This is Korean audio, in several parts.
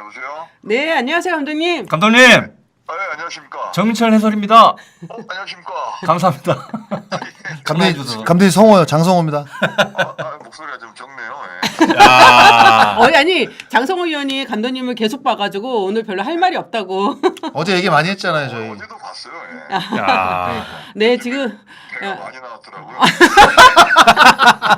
여보세요? 네, 안녕하세요, 감독님. 감독님, 네, 안녕하십니까? 정민철 해설입니다. 안녕하십니까? 감사합니다. 감독님 성호요. 장성호입니다. 목소리가 좀 적네요. 야, 아니, 장성호 의원이 감독님을 계속 봐가지고 오늘 별로 할 말이 없다고. 어제 얘기 많이 했잖아요, 저희. 어제도 봤어요. 야, 네, 지금. 배가 많이 나왔더라고요.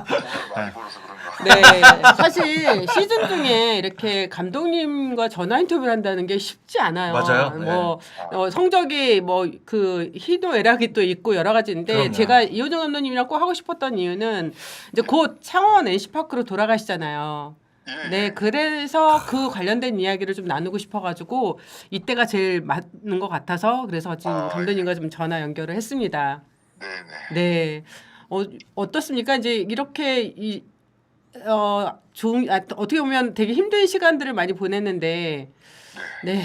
돈을 많이 벌어서 그런가. 네, 사실 시즌 중에 이렇게 감독님과 전화 인터뷰를 한다는 게 쉽지 않아요. 맞아요. 뭐 성적이 뭐 그 희노애락이 또 있고 여러 가지인데 그럼요. 제가 이호정 감독님이랑 꼭 하고 싶었던 이유는 이제 곧 창원 NC파크로 돌아가시잖아요. 예, 네, 그래서 그 관련된 이야기를 좀 나누고 싶어가지고 이때가 제일 맞는 것 같아서 그래서 지금 감독님과 좀 전화 연결을 했습니다. 네네. 네, 어떻습니까? 이제 이렇게 어떻게 보면 되게 힘든 시간들을 많이 보냈는데, 네,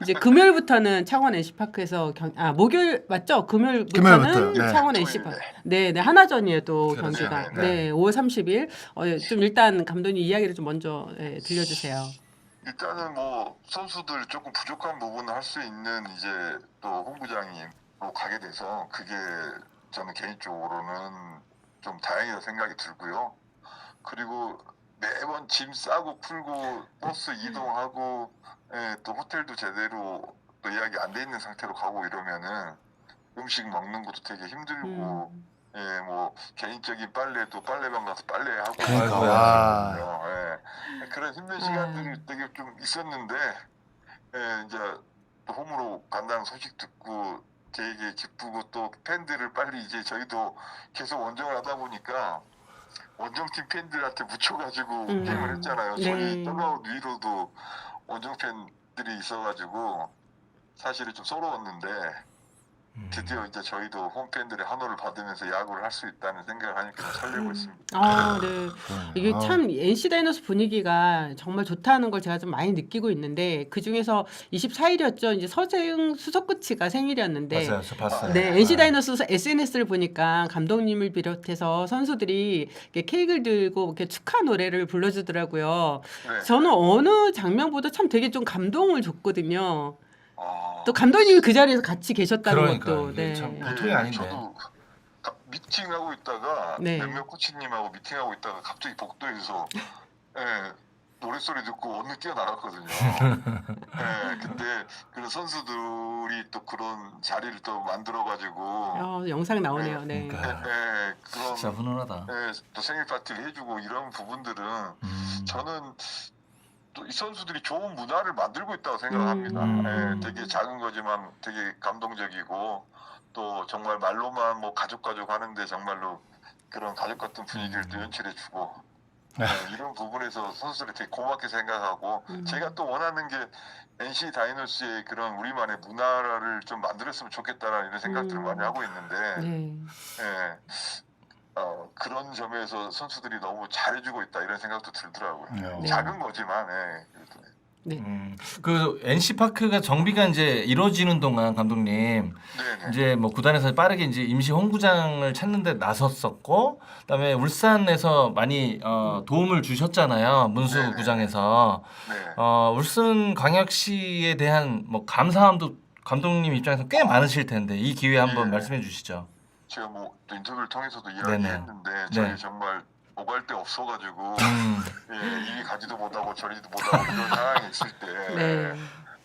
이제 금요일부터는 창원 NC파크에서 목요일 맞죠? 금요일부터는 금요일부터요. 네. 창원 NC파크. 네, 네, 하나전이에요 또 그렇죠. 경기가. 네, 네, 5월 30일. 좀 일단 감독님 이야기를 좀 먼저 들려주세요. 일단은 뭐 선수들 조금 부족한 부분을 할 수 있는 이제 또 홍부장님으로 가게 돼서 그게 저는 개인적으로는 좀 다행이라고 생각이 들고요. 그리고 매번 짐 싸고 풀고 버스 이동하고 또 호텔도 제대로 또 예약이 안 돼 있는 상태로 가고 이러면은 음식 먹는 것도 되게 힘들고 뭐 개인적인 빨래도 빨래방 가서 빨래하고 그러니까. 그런 힘든 시간들이 되게 좀 있었는데 이제 또 홈으로 간다는 소식 듣고 되게 기쁘고 또 팬들을 빨리 이제 저희도 계속 원정을 하다 보니까 원정팀 팬들한테 묻혀가지고 게임을 했잖아요. 네. 저희 더가웃 위로도 원정 팬들이 있어가지고 사실은 좀 서러웠는데 드디어 이제 저희도 홈 팬들의 환호를 받으면서 야구를 할 수 있다는 생각을 하니까 좀 설레고 있습니다. 네. 이게 참 NC 다이노스 분위기가 정말 좋다는 걸 제가 좀 많이 느끼고 있는데 그 중에서 24일이었죠. 이제 서재흥 수석코치가 생일이었는데. 맞아요, 저 봤어요. 네, NC 다이노스 SNS를 보니까 감독님을 비롯해서 선수들이 이렇게 케이크를 들고 이렇게 축하 노래를 불러주더라고요. 네. 저는 어느 장면보다 참 되게 좀 감동을 줬거든요. 아, 또 감독님이 그 자리에서 같이 계셨다는 그러니까 것도. 이게 네. 참 보통이 아닌데. 저도 미팅하고 있다가 네. 몇몇 코치님하고 미팅하고 있다가 갑자기 복도에서 노랫소리 듣고 얼른 뛰어나갔거든요. 근데 그런 선수들이 또 그런 자리를 또 만들어가지고 영상 나오네요. 네. 그러니까. 그런 진짜 훈훈하다. 또 생일 파티를 해주고 이런 부분들은 저는 또 이 선수들이 좋은 문화를 만들고 있다고 생각합니다. 되게 작은 거지만 되게 감동적이고 또 정말 말로만 뭐 가족 하는데 정말로 그런 가족 같은 분위기를 또 연출해주고 이런 부분에서 선수들이 되게 고맙게 생각하고 제가 또 원하는 게 NC 다이노스의 그런 우리만의 문화를 좀 만들었으면 좋겠다라는 이런 생각들을 많이 하고 있는데 네. 그런 점에서 선수들이 너무 잘해주고 있다 이런 생각도 들더라고요. 네. 작은 거지만 그래도. 네. 그 NC 파크가 정비가 이제 이루어지는 동안 감독님 네네. 이제 뭐 구단에서 빠르게 이제 임시 홈구장을 찾는데 나섰었고, 그다음에 울산에서 많이 도움을 주셨잖아요. 문수 네네. 구장에서 네. 울산 광역시에 대한 뭐 감사함도 감독님 입장에서 꽤 많으실 텐데 이 기회에 한번 예. 말씀해 주시죠. 제가 뭐 또 인터뷰를 통해서도 네네. 이야기했는데 저희 네. 정말 오갈 데 없어가지고 이리 가지도 못하고 저리도 못하고 이런 상황이 있을 때 네.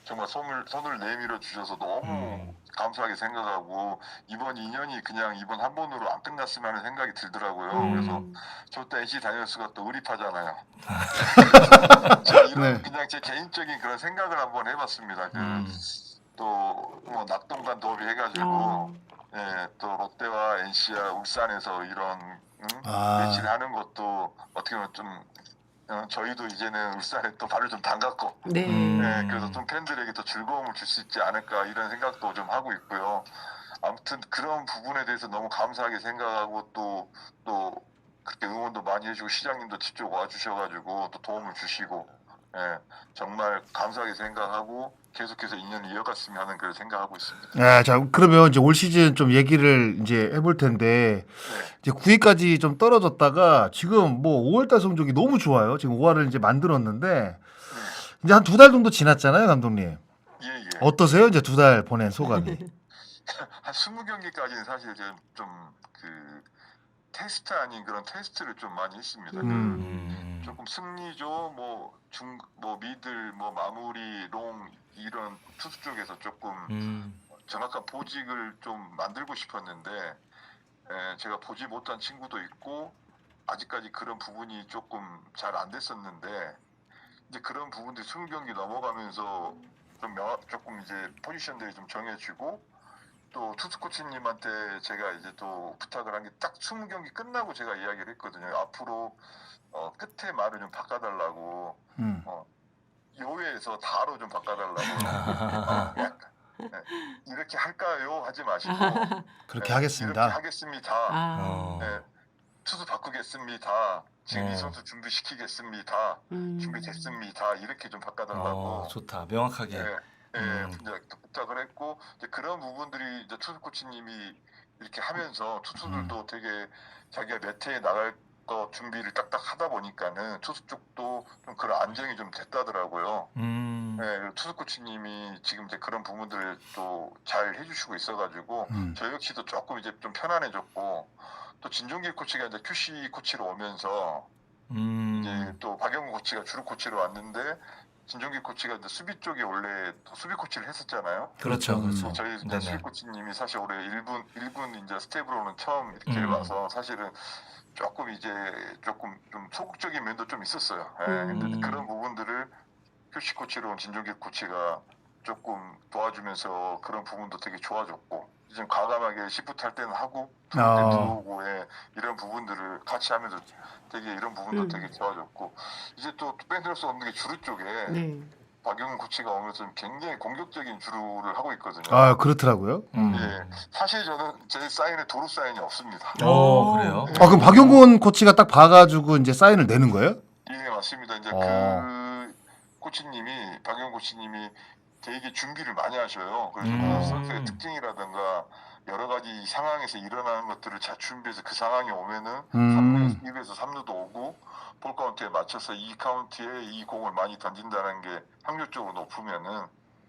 정말 손을 내밀어 주셔서 너무 감사하게 생각하고 이번 인연이 그냥 이번 한 번으로 안 끝났으면 하는 생각이 들더라고요. 그래서 저도 NC 다이노스가 또 의리파잖아요. 제가 이런 그냥 제 개인적인 그런 생각을 한번 해봤습니다. 또 뭐 낙동강 더비 해가지고 또 롯데와 NC와 울산에서 이런 매치를 하는 것도 어떻게 보면 좀 저희도 이제는 울산에 또 발을 좀 담갔고 네. 그래서 좀 팬들에게 더 즐거움을 줄 수 있지 않을까 이런 생각도 좀 하고 있고요. 아무튼 그런 부분에 대해서 너무 감사하게 생각하고 또 그렇게 응원도 많이 해주고 시장님도 직접 와주셔가지고 또 도움을 주시고 정말 감사하게 생각하고 계속해서 인연을 이어갔으면 하는 그런 생각하고 있습니다. 자, 그러면 이제 올 시즌 좀 얘기를 이제 해볼 텐데 이제 9위까지 좀 떨어졌다가 지금 뭐 5월달 성적이 너무 좋아요. 지금 5화를 이제 만들었는데 이제 한 2달 정도 지났잖아요, 감독님. 예, 예. 어떠세요? 이제 2달 보낸 소감이. 한 20경기까지는 사실 좀 그 테스트 아닌 그런 테스트를 좀 많이 했습니다. 조금 승리조, 뭐 미들, 뭐 마무리, 롱 이런 투수 쪽에서 조금 정확한 보직을 좀 만들고 싶었는데 제가 보지 못한 친구도 있고 아직까지 그런 부분이 조금 잘 안 됐었는데 이제 그런 부분들이 20경기 넘어가면서 조금 이제 포지션들이 좀 정해지고 또 투수 코치님한테 제가 이제 또 부탁을 한 게 딱 20경기 끝나고 제가 이야기를 했거든요. 앞으로 끝에 말을 좀 바꿔달라고 요회에서 다로 좀 바꿔달라고 약간, 이렇게 할까요? 하지 마시고 그렇게 이렇게 하겠습니다. 하겠습니다. 아, 투수 바꾸겠습니다. 지금 이 어. 선수 준비시키겠습니다. 준비됐습니다. 이렇게 좀 바꿔달라고 좋다. 명확하게. 이제 부탁을 했고 이제 그런 부분들이 이제 투수 코치님이 이렇게 하면서 투수들도 되게 자기가 몇 회에 나갈 거 준비를 딱딱 하다 보니까는 투수 쪽도 좀 그런 안정이 좀 됐다더라고요. 투수 코치님이 지금 이제 그런 부분들을 또 잘 해주시고 있어가지고 저 역시도 조금 이제 좀 편안해졌고 또 진종길 코치가 이제 QC 코치로 오면서 이제 또 박영구 코치가 주루 코치로 왔는데 진종길 코치가 이제 수비 쪽에 원래 수비 코치를 했었잖아요. 그렇죠, 그렇죠. 저희 이제 네네. 수비 코치님이 사실 올해 1군 이제 스텝으로는 처음 이렇게 음. 와서 사실은 조금 좀 소극적인 면도 좀 있었어요. 근데 그런 부분들을 QC 코치로 온 진종길 코치가 조금 도와주면서 그런 부분도 되게 좋아졌고 지금 과감하게 시프트 할 때는 하고 들어올 때 들어오고 이런 부분들을 같이 하면서 되게 이런 부분도 되게 좋아졌고 이제 또 빼놓을 수 없는 게 주루 쪽에 네. 박용훈 코치가 오면서 굉장히 공격적인 주루를 하고 있거든요. 아, 그렇더라고요. 예, 사실 저는 제 사인에 도루 사인이 없습니다. 그래요? 아, 그럼 박용근 코치가 딱 봐가지고 이제 사인을 내는 거예요? 예, 맞습니다. 이제 그 코치님이 박용훈 코치님이 되게 준비를 많이 하셔요. 그래서 그 선수의 특징이라든가 여러 가지 상황에서 일어나는 것들을 잘 준비해서 그 상황이 오면은 2루에서 3루도 오고 볼 카운트에 맞춰서 이 카운트에 이 공을 많이 던진다는 게 확률적으로 높으면은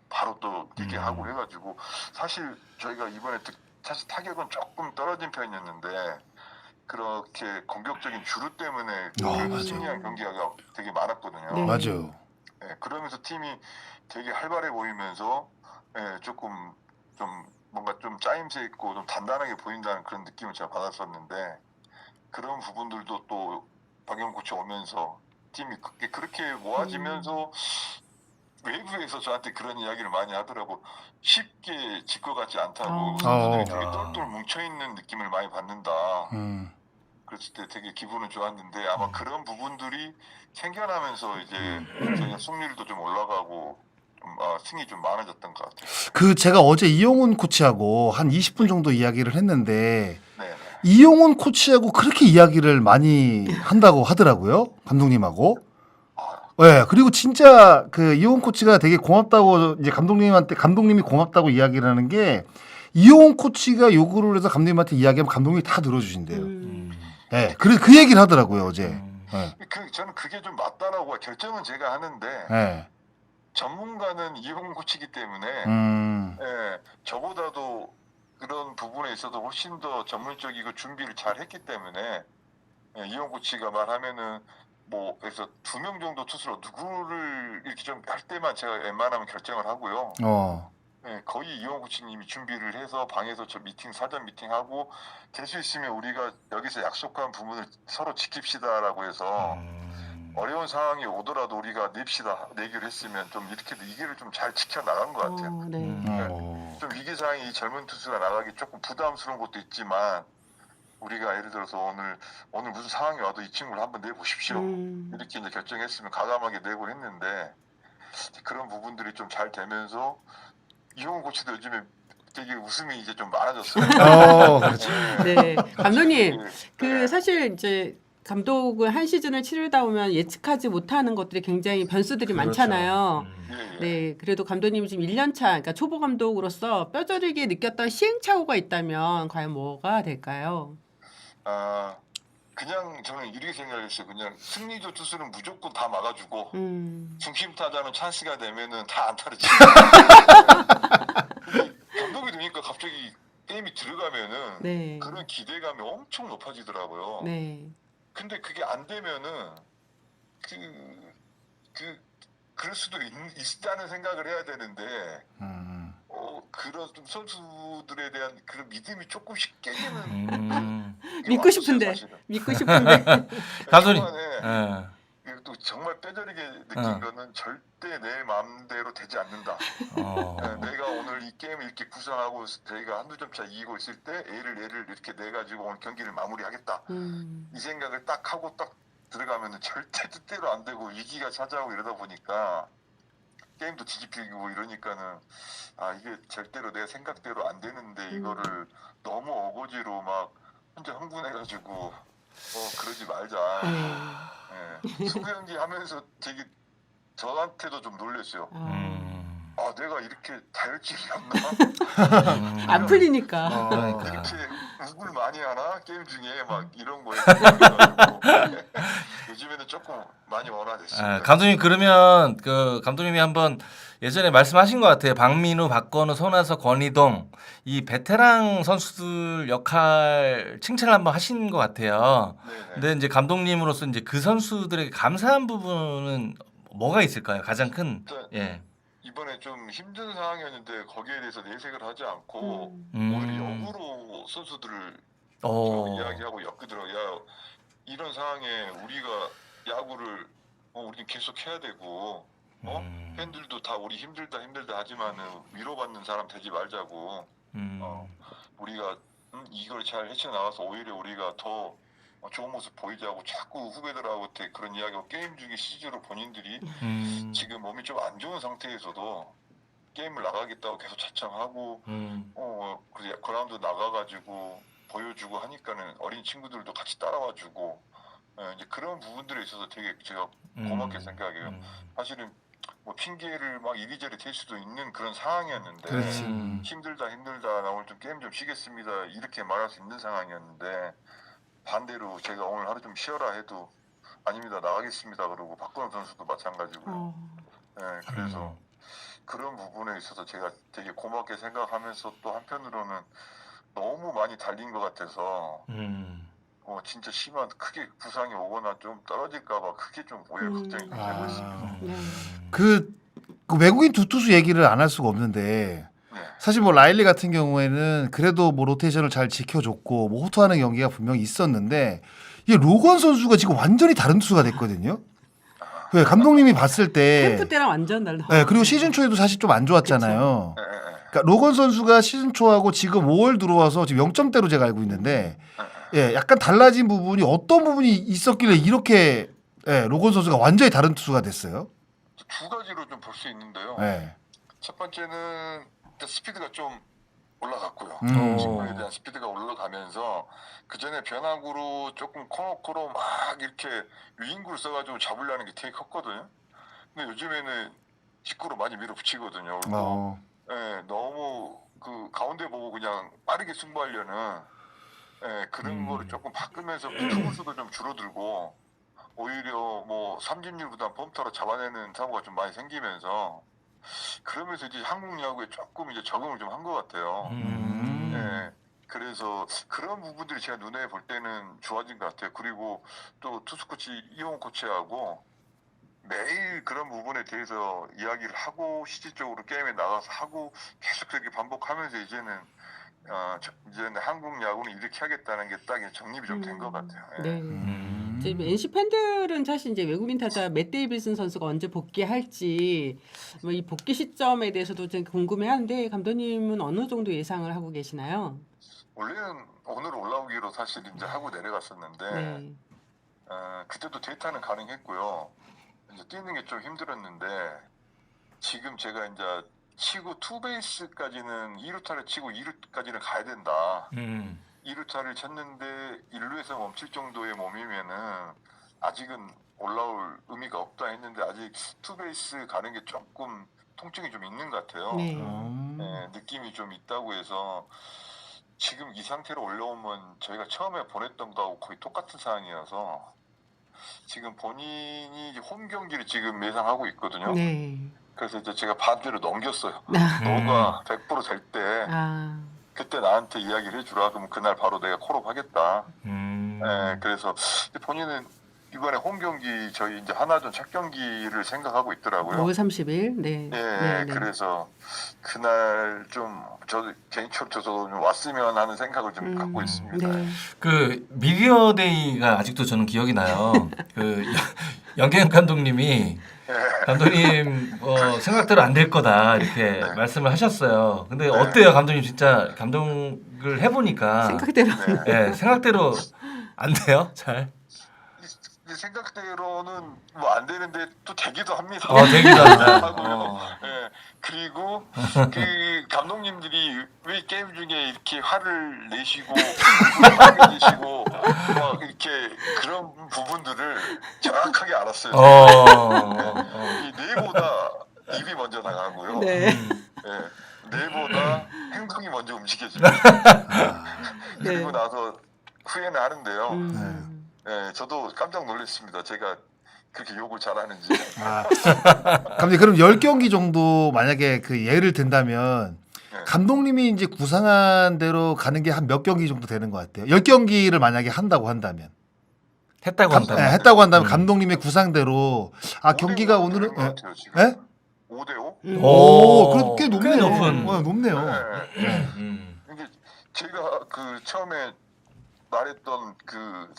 바로 또 이렇게 하고 해가지고 사실 저희가 이번에 사실 타격은 조금 떨어진 편이었는데 그렇게 공격적인 주루 때문에 승리한 경기가 되게 많았거든요. 네. 맞아요. 그러면서 팀이 되게 활발해 보이면서 조금 좀 뭔가 좀 짜임새 있고 좀 단단하게 보인다는 그런 느낌을 제가 받았었는데 그런 부분들도 또 박영 코치 오면서 팀이 그렇게 모아지면서 외부에서 저한테 그런 이야기를 많이 하더라고. 쉽게 질 것 같지 않다고 선수들이 되게 똘똘 뭉쳐있는 느낌을 많이 받는다. 그랬을 때 되게 기분은 좋았는데 아마 그런 부분들이 생겨나면서 이제 저희가 승률도 좀 올라가고 승이 좀 많아졌던 것 같아요. 그 제가 어제 이용훈 코치하고 한 20분 정도 이야기를 했는데 네. 이용훈 코치하고 그렇게 이야기를 많이 한다고 하더라고요. 감독님하고. 네, 그리고 진짜 그 이용훈 코치가 되게 고맙다고 이제 감독님이 고맙다고 이야기를 하는 게 이용훈 코치가 요구를 해서 감독님한테 이야기하면 감독님이 다 들어주신대요. 네, 그 얘기를 하더라고요 어제. 네. 저는 그게 좀 맞다라고 결정은 제가 하는데 네. 전문가는 이용훈 코치이기 때문에 저보다도 그런 부분에 있어서 훨씬 더 전문적이고 준비를 잘 했기 때문에 이용훈 코치가 말하면은 뭐 그래서 2명 정도 투수로 누구를 이렇게 좀 할 때만 제가 웬만하면 결정을 하고요. 거의 이용훈 코치님이 준비를 해서 방에서 저 사전 미팅하고 될 수 있으면 우리가 여기서 약속한 부분을 서로 지킵시다라고 해서 어려운 상황이 오더라도 우리가 내기로 했으면 좀 이렇게 이기를 좀 잘 지켜 나간 것 같아요. 좀 위기 상황이 젊은 투수가 나가기 조금 부담스러운 것도 있지만 우리가 예를 들어서 오늘 무슨 상황이 와도 이 친구를 한번 내보십시오. 이렇게 이제 결정했으면 과감하게 내고 했는데 그런 부분들이 좀 잘 되면서 이용훈 코치도 요즘에 되게 웃음이 이제 좀 많아졌어요. 그렇죠. 네, 감독님. 네. 사실 이제 감독을 한 시즌을 치르다 보면 예측하지 못하는 것들이 굉장히 변수들이 많잖아요. 네, 그래도 감독님이 지금 1년 차, 그러니까 초보 감독으로서 뼈저리게 느꼈던 시행착오가 있다면 과연 뭐가 될까요? 그냥 저는 이렇게 생각했어요. 그냥 승리조 투수는 무조건 다 막아주고 중심 타자는 찬스가 되면은 다 안타를 치고. 근데 감독이 되니까 갑자기 게임이 들어가면은 네. 그런 기대감이 엄청 높아지더라고요. 네. 근데 그게 안 되면은 그럴 수도 있다는 생각을 해야 되는데 그런 좀 선수들에 대한 그런 믿음이 조금씩 깨지는 믿고 싶은데. 믿고 싶은데. 감독님. 초반에 또 정말 뼈저리게 느낀 거는 절대 내 마음대로 되지 않는다. 내가 오늘 이 게임을 이렇게 구성하고 저희가 한두 점 차 이기고 있을 때 얘를 이렇게 내 가지고 오늘 경기를 마무리하겠다. 이 생각을 딱 하고 딱 들어가면은 절대 뜻대로 안 되고 위기가 찾아오고 이러다 보니까 게임도 뒤집히고 이러니까는 이게 절대로 내 생각대로 안 되는데 이거를 너무 어거지로 막 혼자 흥분해가지고 그러지 말자. 수구 연기 하면서 되게 저한테도 좀 놀랬어요. 내가 이렇게 다혈질이었나? 안 풀리니까. 그러니까. 이렇게 욱을 많이 하나? 게임 중에 막 이런 거에 요즘에는 조금 많이 원화됐습니다. 감독님 그러면 그 감독님이 한번 예전에 말씀하신 것 같아요. 박민우, 박건우, 손아섭, 권희동 이 베테랑 선수들 역할 칭찬을 한번 하신 것 같아요. 네네. 근데 이제 감독님으로서 이제 그 선수들에게 감사한 부분은 뭐가 있을까요? 가장 큰 예. 이번에 좀 힘든 상황이었는데 거기에 대해서 내색을 하지 않고 음. 오히려 역으로 선수들을 이야기하고 엮으더라고요. 야, 이런 상황에 우리가 야구를 우리는 계속 해야 되고 팬들도 다 우리 힘들다 하지만은 위로받는 사람 되지 말자고 우리가 이걸 잘 헤쳐나가서 오히려 우리가 더 좋은 모습 보이자고 자꾸 후배들하고 그런 이야기하고 게임 중에 CG로 본인들이 지금 몸이 좀 안 좋은 상태에서도 게임을 나가겠다고 계속 자청하고 그래서 그라운드 나가가지고 보여주고 하니까는 어린 친구들도 같이 따라와주고 이제 그런 부분들에 있어서 되게 제가 고맙게 생각해요. 사실은 뭐 핑계를 막 이리저리 댈 수도 있는 그런 상황이었는데 힘들다 나 오늘 좀 게임 좀 쉬겠습니다 이렇게 말할 수 있는 상황이었는데 반대로 제가 오늘 하루 좀 쉬어라 해도 아닙니다 나가겠습니다 그러고 박건우 선수도 마찬가지고요. 그래서 그런 부분에 있어서 제가 되게 고맙게 생각하면서 또 한편으로는 너무 많이 달린 것 같아서 진짜 심한 크게 부상이 오거나 좀 떨어질까봐 그게 좀 오히려 걱정이 되고 있습니다. 그 외국인 두 투수 얘기를 안 할 수가 없는데 사실 뭐 라일리 같은 경우에는 그래도 뭐 로테이션을 잘 지켜줬고 뭐 호투하는 경기가 분명히 있었는데 이 로건 선수가 지금 완전히 다른 투수가 됐거든요. 왜 감독님이 봤을 때 캠프 때랑 완전 달라. 그리고 시즌 초에도 사실 좀 안 좋았잖아요. 그러니까 로건 선수가 시즌 초하고 지금 5월 들어와서 지금 0점대로 제가 알고 있는데 약간 달라진 부분이 어떤 부분이 있었길래 이렇게 로건 선수가 완전히 다른 투수가 됐어요? 두 가지로 좀 볼 수 있는데요. 첫 번째는 일단 스피드가 좀 올라갔고요. 직구에 대한 스피드가 올라가면서 그 전에 변화구로 조금 코너코로 막 이렇게 위인구를 써가지고 잡으려는 게 되게 컸거든요. 근데 요즘에는 직구로 많이 밀어붙이거든요. 그리고 너무 그 가운데 보고 그냥 빠르게 승부하려는 그런 거를 조금 바꾸면서 투구수도 좀 줄어들고 오히려 뭐 삼진율보다 펌터로 잡아내는 사고가 좀 많이 생기면서 그러면서 이제 한국 야구에 조금 이제 적응을 좀 한 것 같아요. 그래서 그런 부분들이 제가 눈에 볼 때는 좋아진 것 같아요. 그리고 또 투수 코치 이용호 코치하고 매일 그런 부분에 대해서 이야기를 하고 실질적으로 게임에 나가서 하고 계속 그렇게 반복하면서 이제는 한국 야구는 이렇게 하겠다는 게 딱 정립이 좀 된 것 같아요. 지금 NC 팬들은 사실 이제 외국인 타자 맷 데이비슨 선수가 언제 복귀할지 뭐 이 복귀 시점에 대해서도 좀 궁금해하는데 감독님은 어느 정도 예상을 하고 계시나요? 원래는 오늘 올라오기로 사실 이제 하고 내려갔었는데 그때도 데이터는 가능했고요. 이제 뛰는 게 좀 힘들었는데 지금 제가 이제 치고 투베이스까지는 2루타를 치고 2루까지는 가야 된다. 2루타를 쳤는데 1루에서 멈출 정도의 몸이면은 아직은 올라올 의미가 없다 했는데 아직 투베이스 가는 게 조금 통증이 좀 있는 것 같아요. 느낌이 좀 있다고 해서 지금 이 상태로 올라오면 저희가 처음에 보냈던 거하고 거의 똑같은 상황이어서 지금 본인이 이제 홈 경기를 지금 예상하고 있거든요. 네. 그래서 이제 제가 반대로 넘겼어요. 아, 너가 100%될 때 아, 그때 나한테 이야기를 해주라. 그럼 그날 바로 내가 콜업하겠다. 그래서 본인은 이번에 홈 경기 저희 이제 하나전 첫 경기를 생각하고 있더라고요. 5월 30일. 네. 예, 네, 네. 그래서 그날 좀 저 개인적으로 저도 좀 왔으면 하는 생각을 좀 갖고 있습니다. 네. 그 미디어데이가 아직도 저는 기억이 나요. 그 연계현 감독님이 감독님 생각대로 안 될 거다 이렇게 네. 말씀을 하셨어요. 근데 네. 어때요, 감독님 진짜 감독을 해보니까 생각대로. 네. 생각대로 안 돼요, 잘. 이 생각대로는 뭐 안 되는데 또 되기도 합니다. 되기도 한다. 하고요. 예, 그리고 그 감독님들이 왜 게임 중에 이렇게 화를 내시고 화를 내시고 막 이렇게 그런 부분들을 정확하게 알았어요. 이 뇌보다 입이 먼저 나가고요. 네. 예, 뇌보다 행동이 먼저 움직여집니다. 그리고 네. 나서 후회는 하는데요. 음. 예, 저도 깜짝 놀랐습니다. 제가 그렇게 욕을 잘하는지. 감독님 그럼 10경기 정도 만약에 그 예를 든다면 네. 감독님이 이제 구상한 대로 가는 게 한 몇 경기 정도 되는 것 같아요. 10경기를 만약에 한다고 한다면. 했다고 한다면. 했다고 한다면 감독님의 구상대로 경기가 오늘은 예? 5대5? 오, 그래도 꽤 높네요. 높은. 높네요. 이게 제가 그 처음에 말했던 그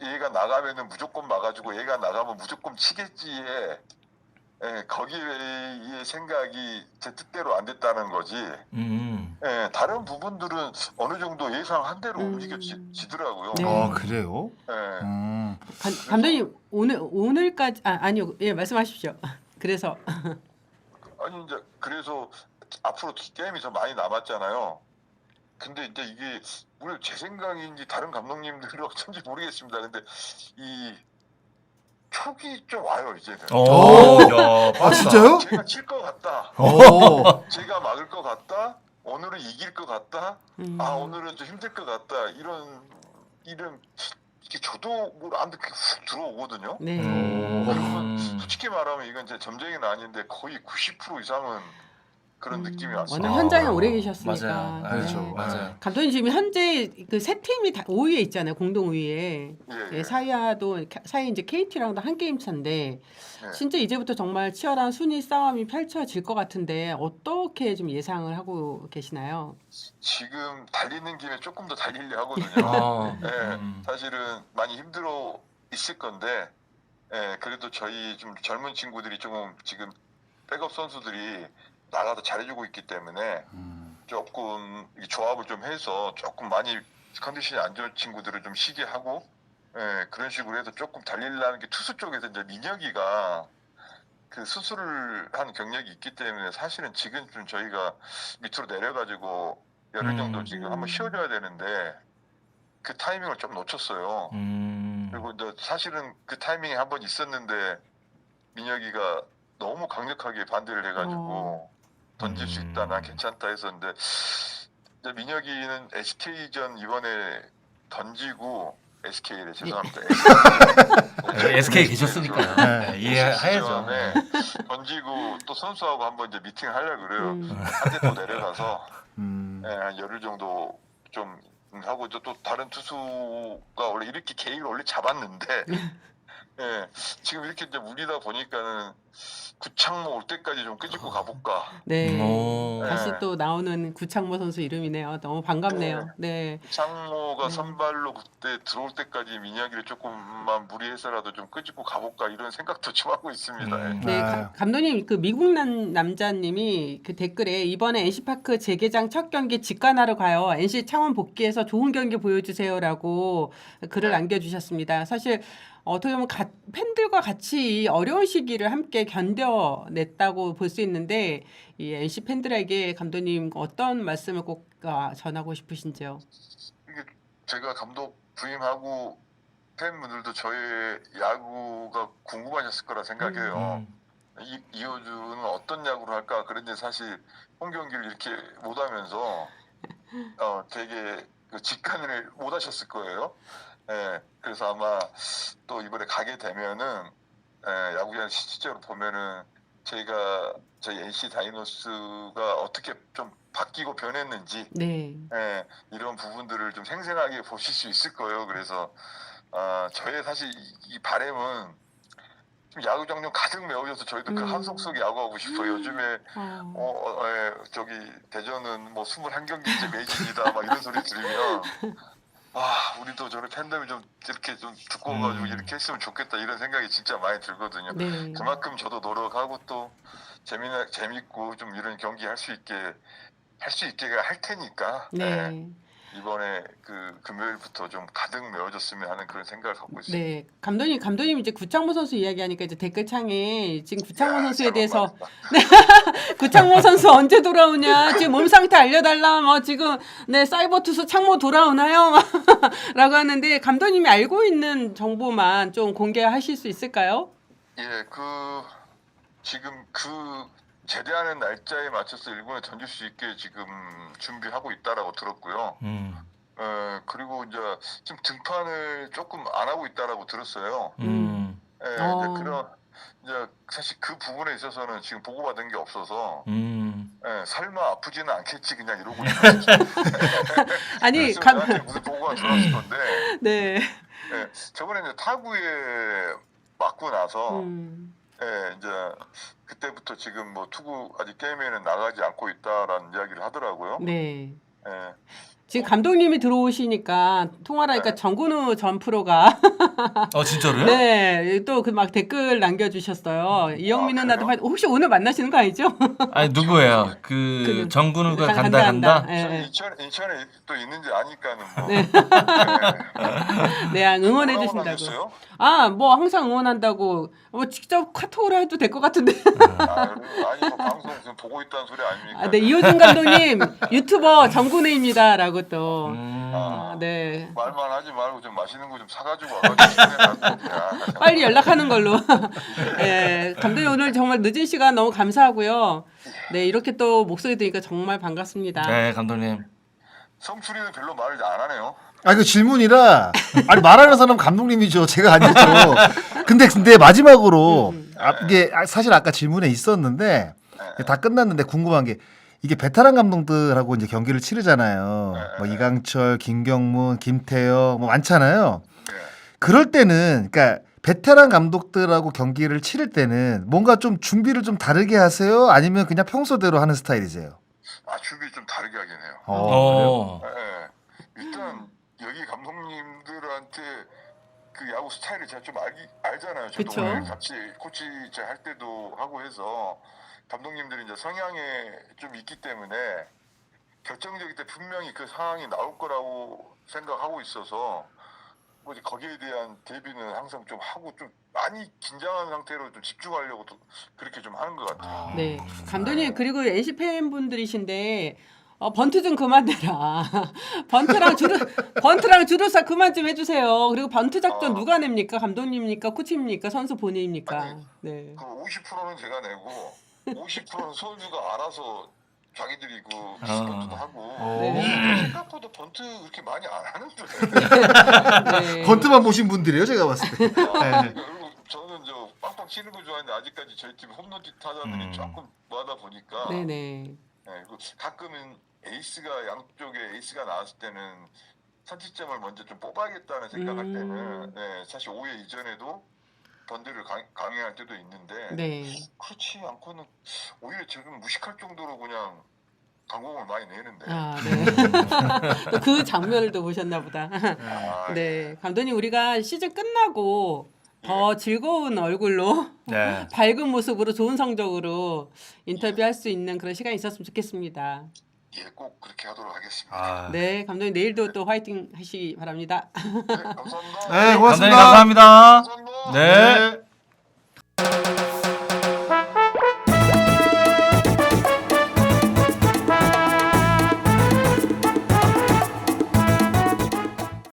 얘가 나가면은 무조건 막아주고 얘가 나가면 무조건 치겠지에 거기에 생각이 제 뜻대로 안 됐다는 거지. 다른 부분들은 어느 정도 예상한 대로 움직여지더라고요. 네. 그래요? 예. 감독님 오늘까지 아니요. 예, 말씀하십시오. 그래서 아니 이제 그래서 앞으로 게임이 더 많이 남았잖아요. 근데 이제 이게 물론 제 생각인지 다른 감독님들이 어쩐지 모르겠습니다. 근데 이 촉이 좀 와요 이제는. 진짜요? 제가 칠 것 같다. 오. 제가 막을 것 같다. 오늘은 이길 것 같다. 오늘은 좀 힘들 것 같다. 이런 이게 저도 뭘 안 듣게 훅 들어오거든요. 네. 그러면 솔직히 말하면 이건 제 점쟁이는 아닌데 거의 90% 이상은 그런 느낌이 왔어요. 워낙 현장에 오래 계셨으니까. 맞아요. 그렇죠. 네. 맞아요. 감독님 지금 현재 그 세 팀이 다 5위에 있잖아요. 공동 5위에. 예. 사이 이제 KT랑도 한 게임 차인데 네. 진짜 이제부터 정말 치열한 순위 싸움이 펼쳐질 것 같은데 어떻게 좀 예상을 하고 계시나요? 지금 달리는 김에 조금 더 달리려 하거든요. 예, 음. 사실은 많이 힘들어 있을 건데, 그래도 저희 좀 젊은 친구들이 조금 지금 백업 선수들이 나가서 잘해주고 있기 때문에 조금 이 조합을 좀 해서 조금 많이 컨디션이 안 좋은 친구들을 좀 쉬게 하고, 그런 식으로 해서 조금 달리려는 게 투수 쪽에서 이제 민혁이가 그 수술을 한 경력이 있기 때문에 사실은 지금 좀 저희가 밑으로 내려가지고 열흘 정도 지금 한번 쉬어줘야 되는데 그 타이밍을 좀 놓쳤어요. 그리고 이제 사실은 그 타이밍이 한번 있었는데 민혁이가 너무 강력하게 반대를 해가지고 던질 수 있다, 난 괜찮다 했었는데 이제 민혁이는 SK전 이번에 던지고 SK래 죄송합니다. SK 계셨으니까 네. 이해하야죠. 던지고 또 선수하고 한번 이제 미팅을 하려고 그래요. 한 대 더 내려가서 한 열흘 정도 좀 하고 또 다른 투수가 원래 이렇게 계획을 원래 잡았는데 지금 이렇게 이제 물리다 보니까는 구창모 올 때까지 좀 끄집고 가볼까. 네. 오. 다시 또 나오는 구창모 선수 이름이네요. 너무 반갑네요. 네. 구창모가 선발로 그때 들어올 때까지 민혁이를 조금만 무리해서라도 좀 끄집고 가볼까 이런 생각도 좀 하고 있습니다. 네, 감독님 그 미국 남자님이 그 댓글에 이번에 NC파크 재개장 첫 경기 직관하러 가요. NC 창원 복귀해서 좋은 경기 보여주세요라고 글을 남겨주셨습니다. 사실 어떻게 보면 팬들과 같이 이 어려운 시기를 함께 견뎌냈다고 볼 수 있는데 이 NC 팬들에게 감독님 어떤 말씀을 꼭 전하고 싶으신지요? 이게 제가 감독 부임하고 팬분들도 저의 야구가 궁금하셨을 거라 생각해요. 이호준은 어떤 야구를 할까? 그런데 사실 홈 경기를 이렇게 못하면서 되게 그 직관을 못 하셨을 거예요. 예, 그래서 아마 또 이번에 가게 되면은 야구장 실제로 보면은 저희 NC 다이노스가 어떻게 좀 바뀌고 변했는지 네. 이런 부분들을 좀 생생하게 보실 수 있을 거예요. 그래서 저의 사실 이 바람은 좀 야구장 좀 가득 메워져서 저희도 그 한속 속에 야구하고 싶어요. 요즘에 저기 대전은 뭐 21경기째 매진이다 막 이런 소리 들으면 우리도 저런 팬덤이 좀 이렇게 좀 두꺼워가지고 이렇게 했으면 좋겠다 이런 생각이 진짜 많이 들거든요. 네. 그만큼 저도 노력하고 또 재밌고 좀 이런 경기 할 수 있게 할 테니까 네. 이번에 그 금요일부터 좀 가득 메워졌으면 하는 그런 생각을 갖고 있습니다. 네. 감독님 이제 구창모 선수 이야기하니까 이제 댓글창에 지금 구창모 선수에 잘못 대해서 말했다. 구창모 선수 언제 돌아오냐? 지금 몸 상태 알려달라. 뭐 지금 네 사이버 투수 창모 돌아오나요? 라고 하는데 감독님이 알고 있는 정보만 좀 공개하실 수 있을까요? 예, 지금 제대하는 날짜에 맞춰서 일본에 던질 수 있게 지금 준비하고 있다라고 들었고요. 그리고 이제 좀 등판을 조금 안 하고 있다라고 들었어요. 이제 사실 그 부분에 있어서는 지금 보고받은 게 없어서 설마 아프지는 않겠지 그냥 이러고 있었어요. 아니 저한테 무슨 보고가 들어왔을 건데 네. 저번에 이제 타구에 맞고 나서 이제 그때부터 지금 뭐 투구 아직 게임에는 나가지 않고 있다라는 이야기를 하더라고요. 네. 지금 감독님이 들어오시니까 통화를 하니까 정근우 전 프로가 진짜로요? 네, 또 그 막 댓글 남겨주셨어요. 이영민은 나도 그래요? 혹시 오늘 만나시는 거 아니죠? 아니 누구예요? 그 정근우가 간다. 네. 인천에 또 있는지 아니까는 뭐. 네. 네, 응원해 뭐라고 주신다고. 남겼어요? 뭐 항상 응원한다고. 뭐 직접 카톡으로 해도 될 것 같은데. 아니 뭐 방송 지금 보고 있다는 소리 아닙니까? 네, 이호준 감독님 유튜버 정근우입니다라고 또. 네. 말만 하지 말고 좀 맛있는 거 좀 사가지고 와가지고 빨리 연락하는 걸로. 네, 감독님 오늘 정말 늦은 시간 너무 감사하고요. 네, 이렇게 또 목소리 들으니까 정말 반갑습니다. 네, 감독님. 성추리는 별로 말을 안 하네요. 그 질문이라 말하는 사람 감독님이죠. 제가 아니죠. 근데 마지막으로 이게 사실 아까 질문에 있었는데 다 끝났는데 궁금한 게 이게 베테랑 감독들하고 이제 경기를 치르잖아요. 뭐 이강철, 김경문, 김태형 뭐 많잖아요. 그럴 때는 그러니까 베테랑 감독들하고 경기를 치를 때는 뭔가 좀 준비를 좀 다르게 하세요? 아니면 그냥 평소대로 하는 스타일이세요? 준비 좀 다르게 하긴 해요. 어. 일단 여기 감독님들한테 그 야구 스타일을 제가 좀 알잖아요. 저도 그쵸. 오늘 같이 코치 할 때도 하고 해서 감독님들이 이제 성향에 좀 있기 때문에 결정적일 때 분명히 그 상황이 나올 거라고 생각하고 있어서 뭐 이제 거기에 대한 대비는 항상 좀 하고 좀 많이 긴장한 상태로 좀 집중하려고 또 그렇게 좀 하는 것 같아요. 네, 감독님 그리고 NC 팬분들이신데 번트 좀 그만 대라. 번트랑 주루사 그만 좀 해주세요. 그리고 번트 작전 누가 냅니까? 감독님입니까? 코치입니까? 선수 본인입니까? 아니, 네. 그 50%는 제가 내고 50%는 선수가 알아서 자기들이 그 번트도 하고 생각보다 번트 그렇게 많이 안 하는데. 네. 번트만 보신 분들이에요, 제가 봤을 때. 그리고 저는 저 빵빵 치는 거 좋아하는데 아직까지 저희 팀 홈런 타자들이 조금 뭐하다 보니까 네네. 그리고 가끔은 양쪽에 에이스가 나왔을 때는 선취점을 먼저 좀 뽑아야겠다는 생각할 때는 사실 5회 이전에도 번드를 강행할 때도 있는데 네. 그렇지 않고는 오히려 지금 무식할 정도로 그냥 강공을 많이 내는데. 네. 그 장면을 또 보셨나 보다. 네, 감독님 우리가 시즌 끝나고 더 즐거운 얼굴로 네. 밝은 모습으로 좋은 성적으로 인터뷰할 수 있는 그런 시간이 있었으면 좋겠습니다. 꼭 그렇게 하도록 하겠습니다. 네, 감독님 내일도 또 화이팅 하시기 바랍니다. 네, 감사합니다. 네, 고맙습니다. 감독님 감사합니다. 감사합니다. 네.